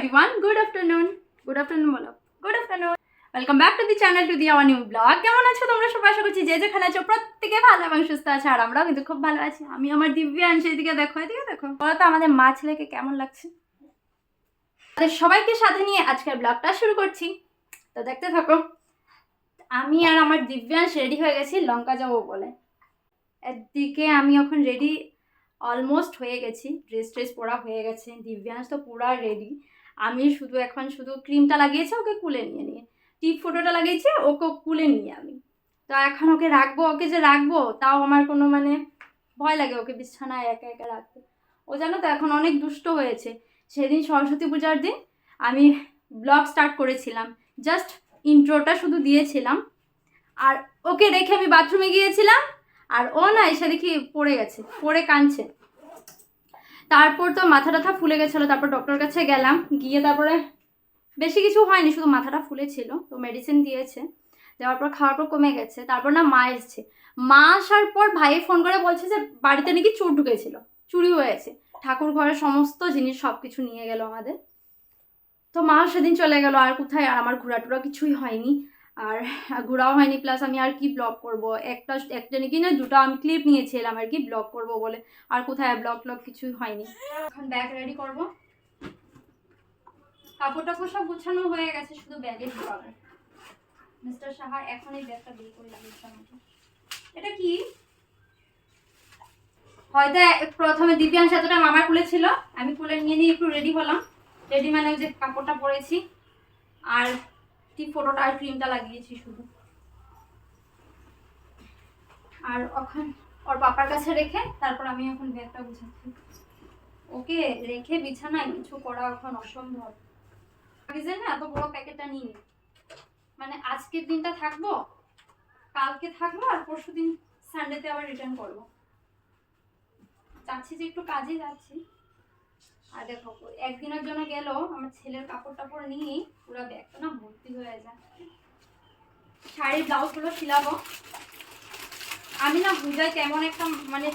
everyone, good afternoon বলো, good afternoon, welcome back to the channel to the our new vlog. কেমন আছো তোমরা সবাই? আশা করছি যে যেখানে আছো প্রত্যেকে ভালো এবং সুস্থ আছো, আর আমরাও কিন্তু খুব ভালো আছি। আমি আমার দিব্যাংশ, এদিকে দেখো বলো তো আমাদের মা ছেলেকে কেমন লাগছে। তাদের সবাইকে সাথে নিয়ে আজকের ব্লগটা শুরু করছি, তো দেখতে থাকো। আমি আর আমার দিব্যাংশ রেডি হয়ে গেছি লঙ্কা যাবো বলে। একদিকে আমি এখন রেডি অলমোস্ট হয়ে গেছি, ড্রেস পরা হয়ে গেছে, দিব্যাংশ তো পুরা রেডি। আমি শুধু ক্রিমটা লাগিয়েছি, ওকে কুলে নিয়ে টিপ ফোটোটা লাগিয়েছি, ওকে কুলে নিয়ে আমি তো এখন ওকে রাখবো তাও আমার কোনো ভয় লাগে ওকে বিছানায় একা একা রাখতে। ও জানো তো এখন অনেক দুষ্ট হয়েছে। সেদিন সরস্বতী পূজার দিন আমি ব্লগ স্টার্ট করেছিলাম, জাস্ট ইন্ট্রোটা শুধু দিয়েছিলাম, আর ওকে রেখে আমি বাথরুমে গিয়েছিলাম, আর ও না এসে দেখি পড়ে কাঁদছে। তারপর তো মাথা টাথা ফুলে গেছিলো, তারপর ডক্টর কাছে গেলাম, গিয়ে তারপরে বেশি কিছু হয়নি, শুধু মাথাটা ফুলেছিল, তো মেডিসিন দিয়েছে, দেওয়ার পর খাওয়ার পর কমে গেছে। তারপর না মা এসছে, মা আসার পর ভাই ফোন করে বলছে যে বাড়িতে নাকি চোর ঢুকেছিল, চুরি হয়েছে, ঠাকুর ঘরের সমস্ত জিনিস সব কিছু নিয়ে গেল আমাদের। তো মা সেদিন চলে গেল, আর কোথায়, আর আমার ঘোরাটোরা কিছুই হয়নি, আর ঘোরাও হয়নি, প্লাস আমি আর কি ব্লগ করব, একটা নাকি না দুটো আমি ক্লিপ নিয়েছিলাম আর কি ব্লগ করব বলে, আর কোথায় ব্লগ কিছুই হয়নি। এখন ব্যাগ রেডি করব, কাপড় টাপড় সব গুছানো হয়ে গেছে, শুধু ব্যাগে ঢুকাবো। মিস্টার সাহা এখন এই ব্যাগটা বের করে লাগিয়েছে। এটা কি হয়তো প্রথমে দিব্যাংশ এতটা মামার কুলে ছিল, আমি কুলে নিয়ে একটু রেডি হলাম। রেডি মানে যে কাপড়টা পরেছি আর টিপ ফোটোটা আর ক্রিমটা লাগিয়েছি শুধু। আর এখন ওর পাপার কাছে রেখে তারপর আমি এখন ব্যাগটা গুছাচ্ছি। ওকে রেখে বিছানায় কিছু করা এখন অসম্ভব। না এত বড় প্যাকেটটা নিই, আজকের দিনটা থাকবো, কালকে থাকবো, আর পরশু দিন সানডেতে আবার রিটার্ন করবো। যাচ্ছি যে একটু কাজে যাচ্ছি, আর দেখো একদিনের জন্য গেল আমার ছেলের কাপড় টাপড় নিয়ে পুরো ব্যাগটা না ভর্তি হয়ে যায়। শাড়ির ব্লাউজগুলো সিলাবো। আমি না বোঝাই তেমন একটা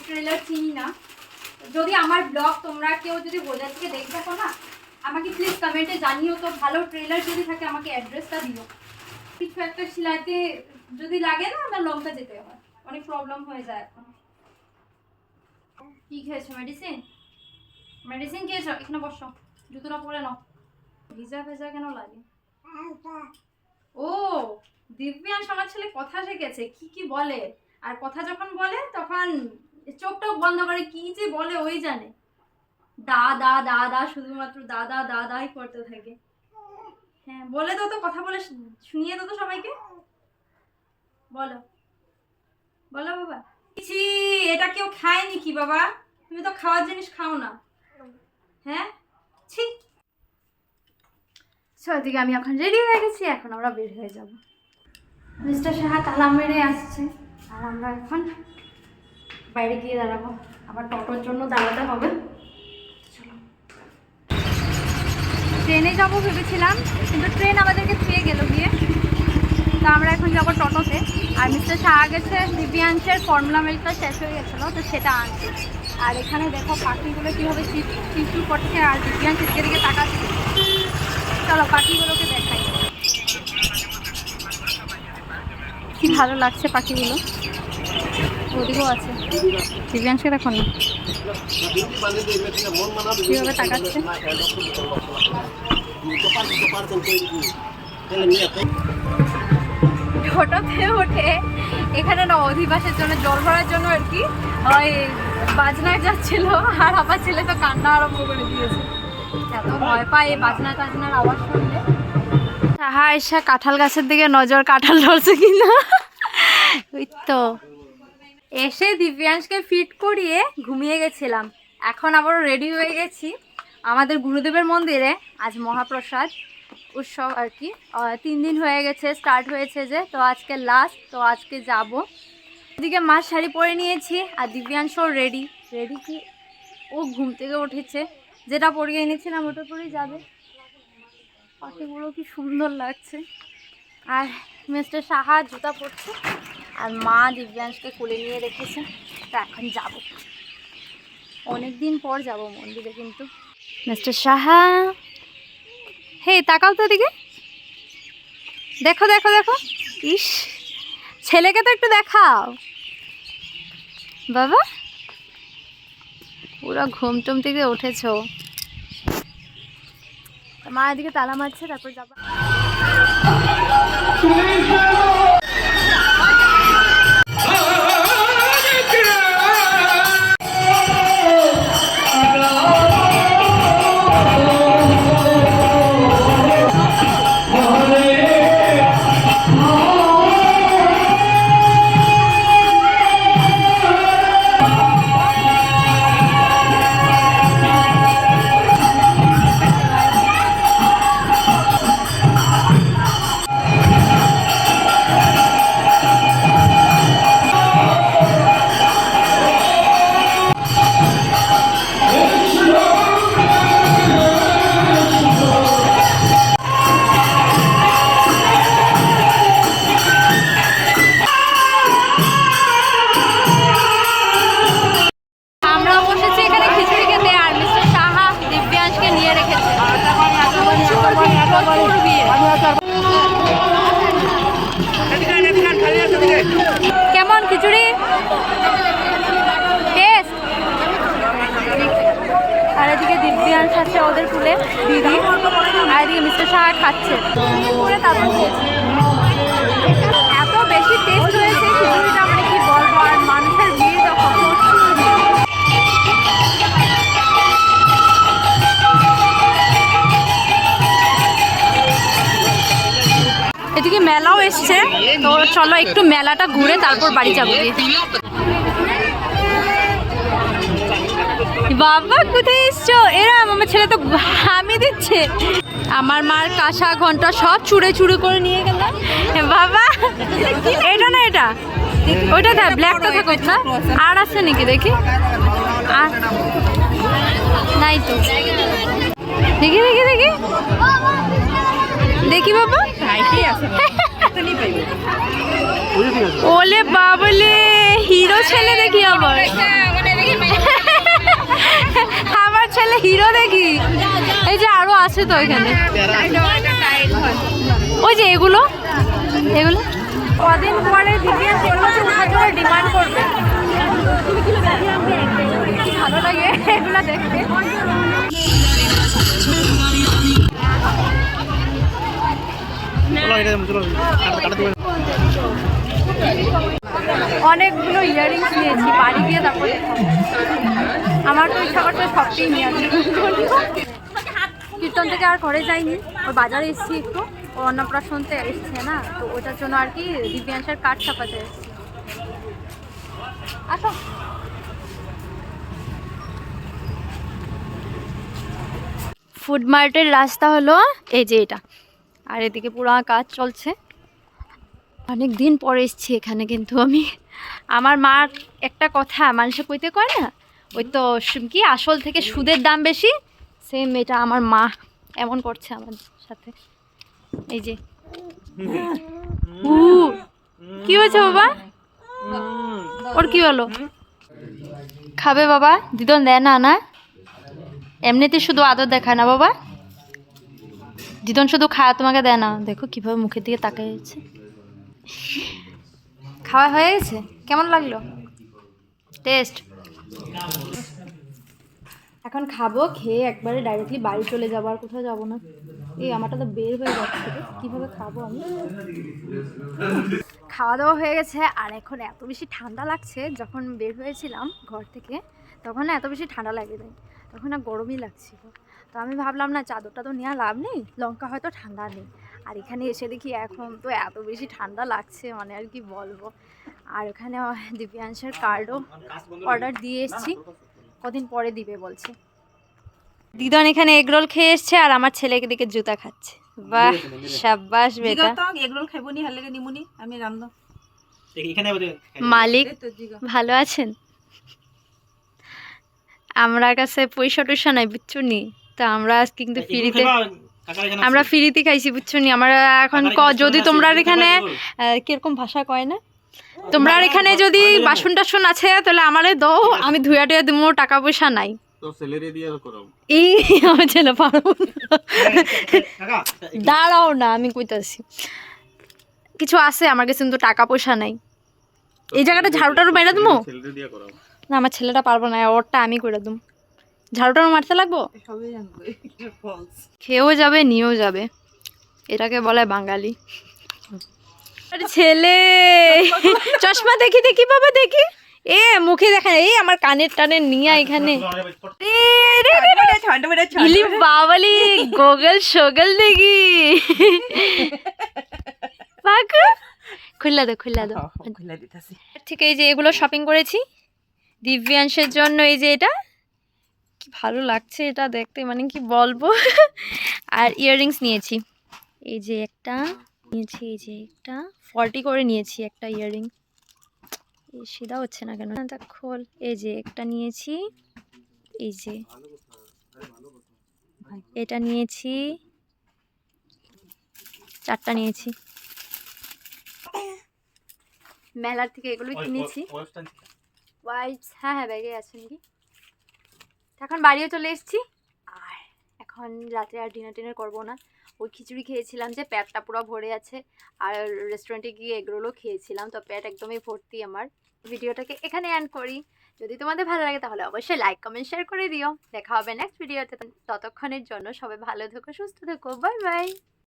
ট্রেলার চিনি না। যদি আমার ব্লগ তোমরা কেউ যদি বোঝা থেকে দেখে থাকো না, আমাকে প্লিজ কমেন্টে জানিও তো, ভালো ট্রেলার যদি থাকে আমাকে অ্যাড্রেসটা দিও। কিছু একটা সিলাইতে যদি লাগে না আমার লঙ্কা যেতে হয়, অনেক প্রবলেম হয়ে যায় এখন। কি খেয়েছো? মেডিসিন খেয়েছো? এখানে বসো, জুতোটা পরে নাও। ভিজা কেন লাগে? ও দিব্যাংশ আমার ছেলে কথা শিখেছে, কি বলে, আর কথা যখন বলে তখন চোখটাও বন্ধ করে, কি যে বলে ওই জানে। দাদা দাদা, শুধুমাত্র দাদা দাদাই করতে থাকে। হ্যাঁ বলে দাও তো, কথা বলে শুনিয়ে দাও তো সবাইকে, বলো বাবা। ছি, এটা কেউ খায়নি কি বাবা? তুমি তো খাওয়ার জিনিস খাও না। হ্যাঁ ছি। ওদিকে আমি এখন রেডি হয়ে গেছি, এখন আমরা বের হয়ে যাব। মিস্টার সাহা তালা মেরে আসছে, আর আমরা এখন বাইরে গিয়ে দাঁড়াবো, আবার টোটোর জন্য দাঁড়াতে হবে। চলো, ট্রেনে যাবো ভেবেছিলাম, কিন্তু ট্রেন আমাদেরকে ছুঁয়ে গেল গিয়ে, তো আমরা এখন যাবো টোটোতে। আর মিস্টার সাহা গেছে দিব্যাংশের ফর্মুলা মিল্কটা শেষ হয়ে গেছিলো, তো সেটা আনছে। আর এখানে দেখো পাখিগুলো কীভাবে চিচু করছে, আর দিব্যাংশ দিকে তাকাচ্ছে। চলো পাখিগুলোকে দেখাই, কি ভালো লাগছে পাখিগুলো। ওদিকেও আছে, দিব্যাংশকে দেখো না কীভাবে তাকাচ্ছে। টোটোতে উঠে এখানে না অধিবাসের জন্য জল ভরার জন্য আর কি ওই বাজনায় যাচ্ছিল, আর আমার ছেলে তো কান্না আরম্ভ করে দিয়েছে, এত ভয় পায় এই বাজনার আওয়াজ শুনলে। সাহা এসে কাঁঠাল গাছের দিকে নজর, কাঁঠাল ধরছে কিনা। ওই তো এসে দিব্যাংশকে ফিট করিয়ে ঘুমিয়ে গেছিলাম, এখন আবার রেডি হয়ে গেছি। আমাদের গুরুদেবের মন্দিরে আজ মহাপ্রসাদ উৎসব আর কি, 3 দিন হয়ে গেছে স্টার্ট হয়েছে যে, তো আজকে লাস্ট, তো আজকে যাব। এদিকে মার শাড়ি পরে নিয়েছি, আর দিব্যাংশ রেডি কি, ও ঘুম থেকে উঠেছে, যেটা পরিয়ে এনেছিলাম ওটা পরেই যাবে। পাখিগুলো কি সুন্দর লাগছে। আর মিস্টার সাহা জুতা পরছে, আর মা দিব্যাংশকে কোলে নিয়ে রেখেছে। তো এখন যাব, অনেক দিন পর যাব মন্দিরে। কিন্তু মিস্টার সাহা তাকাও তো এদিকে, দেখো দেখো দেখো, ইস ছেলেকে তো একটু দেখাও বাবা, পুরো ঘুম টুম থেকে উঠেছো। মা এদিকে তালা মারছে, তারপর যাবা। কেমন খিচুড়ি টেস্ট? আর এদিকে দিব্যাংশ আছে ওদের কুলে দিদি, আর এদিকে মিস্টার সাহা খাচ্ছে করে তারপর খেয়েছে। এত বেশি টেস্ট হয়েছে খিচুড়িটা, মানে কি বলবো, আর মানুষের ভিড় দেখো, প্রচুর ভিড়। এদিকে মেলাও এসছে, তো চলো একটু মেলাটা ঘুরে তারপর বাড়ি যাবো। বাবা কোথায় এসছো? এরা আমার ছেলে তো হামি দিচ্ছে। আমার মার কাঁসা ঘন্টা সব চুড়ে চুড়ে করে নিয়ে গেল। বাবা এটা না, এটা ওইটা দেখ, ব্ল্যাকটা থাকো না, আর আছে নাকি দেখি, আর নাই তো, দেখি দেখি দেখি দেখি বাবা, ওলে বাবলে হিরো ছেলে দেখি, আবার আমার ছেলে হিরো দেখি। এই যে আরো আছে তো এখানে, ওই যে এগুলো এগুলো কদিন পরে ডিমান্ড করবে, ভালো লাগে এগুলো দেখতে। অনেকগুলো ইয়ারিংস নিয়েছি, বাড়ি গিয়ে তারপর আমার তো ইচ্ছা করছে সবটাই নিয়ে আসি। কীর্তন থেকে আর ঘরে যাইনি, ওই বাজারে এসেছি একটু, ও অন্নপ্রাশনতে এসছে না, তো ওটার জন্য আর কি দিব্যাংশের কার্ড ছাপাতে এসেছি। আসো ফুড মার্টের রাস্তা হলো এই যে এটা, আর এদিকে পুরো কাজ চলছে। অনেক দিন পরে এসেছি এখানে, কিন্তু আমি আমার মার একটা কথা মানুষে কইতে কয় না, ওই তো কি আসল থেকে সুদের দাম বেশি, সেম এটা আমার মা এমন করছে আমার সাথে। এই যে কি হয়েছে বাবা, ওর কি হলো? খাবে বাবা? দিদন দেয় না, না এমনিতে শুধু আদর দেখায় না বাবা, দিদন শুধু খায় তোমাকে দেয় না। দেখো কিভাবে মুখের দিকে তাকাই যাচ্ছে। খাওয়া হয়ে গেছে? কেমন লাগলো টেস্ট? এখন খাবো, খেয়ে একবারে ডাইরেক্টলি বাড়ি চলে যাবো, আর কোথাও যাবো না। এই আমারটা তো বের হয়ে যাচ্ছে, কীভাবে খাবো আমি? খাওয়া দাওয়া হয়ে গেছে, আর এখন এত বেশি ঠান্ডা লাগছে। যখন বের হয়েছিলাম ঘর থেকে তখন এত বেশি ঠান্ডা লাগে নাই, তখন না গরমই লাগছিল। তো আমি ভাবলাম না চাদরটা তো নেওয়া লাভ নেই, লঙ্কা হয়তো ঠান্ডা নেই। আর এখানে এসে দেখি এখন তো এত বেশি ঠান্ডা লাগছে, মানে আর কি বলবো। আর ওখানে দিব্যাংশের কার্ডও অর্ডার দিয়ে এসেছি, কদিন পরে দিবে বলছে। দিদন এখানে এগরোল খেয়ে এসছে, আর আমার ছেলেকে দিকে জুতা খাচ্ছে। বাহ সাব্বাস বেটা, এগরোল খাইবনি হালে নিমুনি আমি রান্না। মালিক ভালো আছেন? আমরা কাছে পয়সা টয়সা নাই বুঝছো নি, তো আমরা কিন্তু ফ্রিতে, আমরা ফ্রিতে খাইছি বুঝছো নি। আমরা এখন যদি তোমরা এখানে কিরকম ভাষা কয় না, তোমরা এখানে যদি বাসন টাসন আছে তাহলে আমারে দাও, আমি ধুয়া টুয়া দিব, টাকা পয়সা নাই। তো স্যালারি দিয়ে করো এই আমার ছেলে পারবো দাঁড়াও না, আমি কইতাছি কিছু আছে আমার কাছে, কিন্তু টাকা পয়সা নাই। এই জায়গাটা ঝাড়ু টাড়ু মেরে দেবো না, আমার ছেলেটা পারবো না, ওরটা আমি করে দেবো। ঝাড়ু টাড়ু মারতে লাগবো, সবই জানবো খেয়েও যাবে নিয়েও যাবে, এটাকে বলে বাঙালি। আরে ছেলে, চশমা দেখি দেখি বাবা দেখি, এ মুখে দেখা, এই আমার কানের টানের নিয়ে এখানে ইলি বাবালি গোগল সোগল দেখি বাকু খুল্লা দো খুল্লা দো। খুলে দিতেছি। ঠিক, এই যে এগুলো শপিং করেছি দিব্যাংশের জন্য। এই যে এটা কি ভালো লাগছে এটা দেখতে, মানে কি বলবো। আর ইয়াররিংস নিয়েছি, এই যে একটা নিয়েছি, এই যে একটা 40 করে নিয়েছি একটা ইয়াররিং। এই সিধা হচ্ছে না কেন, তা খোল। এই যে একটা নিয়েছি, এই যে এটা নিয়েছি, 4টা নিয়েছি। মেলার থেকে এগুলোই কিনেছি। ওয়াইপস, হ্যাঁ হ্যাঁ ব্যাগে আছে নাকি। এখন বাড়িও চলে এসেছি, আর এখন রাত্রে আর ডিনার টিনার করবো না। ওই খিচুড়ি খেয়েছিলাম যে পেটটা পুরো ভরে আছে, আর রেস্টুরেন্টে গিয়ে এগরোলও খেয়েছিলাম, তো পেট একদমই ভর্তি আমার। ভিডিওটাকে এখানে এন্ড করি। যদি তোমাদের ভালো লাগে তাহলে অবশ্যই লাইক কমেন্ট শেয়ার করে দিও। দেখা হবে নেক্সট ভিডিওতে, ততক্ষণের জন্য সবাই ভালো থেকো, সুস্থ থেকো, বাই বাই।